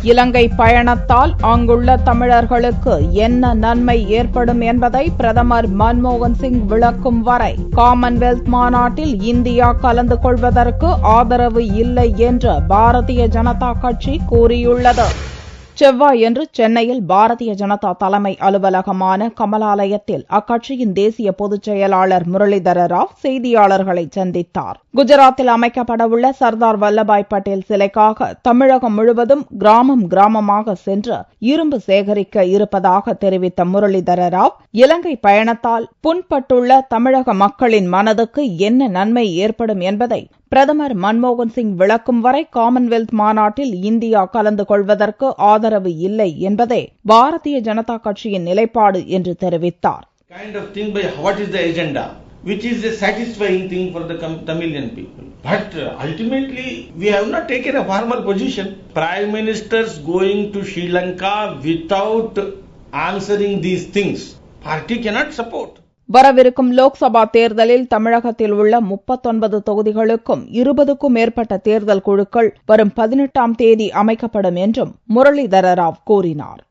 இலங்கை பயணத்தால் அங்குள்ள தமிழர்களுக்கு என்ன நன்மை ஏற்படும் என்பதை பிரதமர் மன்மோகன் சிங் விளக்கும் வரை காமன்வெல்த் மாநாட்டில் இந்தியா கலந்து கொள்வதற்கு ஆதரவு இல்லை என்று பாரதிய ஜனதா கட்சி கூறியுள்ளது. செவ்வாயன்று சென்னையில் பாரதிய ஜனதா தலைமை அலுவலகமான கமலாலயத்தில் அக்கட்சியின் தேசிய பொதுச் செயலாளர் முரளிதர ராவ் செய்தியாளர்களை சந்தித்தார். குஜராத்தில் அமைக்கப்படவுள்ள சர்தார் வல்லபாய் பட்டேல் சிலைக்காக தமிழகம் முழுவதும் கிராமம் கிராமமாக சென்று இரும்பு சேகரிக்க இருப்பதாக தெரிவித்த முரளிதர ராவ், இலங்கை பயணத்தால் புண்பட்டுள்ள தமிழக மக்களின் மனதுக்கு என்ன நன்மை ஏற்படும் என்பதை பிரதமர் மன்மோகன் சிங் விளக்கும் வரை காமன்வெல்த் மாநாட்டில் இந்தியா கலந்து கொள்வதற்கு ஆதரவு இல்லை என்பதே பாரதிய ஜனதா கட்சியின் நிலைப்பாடு என்று தெரிவித்தார். Which is a satisfying thing for the Tamilian people. But ultimately, we have not taken a formal position. Prime Ministers going to Sri Lanka without answering these things, party cannot support. வரவிருக்கும் லோக்சபா தேர்தலில் தமிழகத்தில் உள்ள 39 தொகுதிகளுக்கும் 20க்கும் மேற்பட்ட தேர்தல் குழுக்கள் வரும் 18ஆம் தேதி அமைக்கப்படும் என்றும் முரளிதர ராவ் கூறினார்.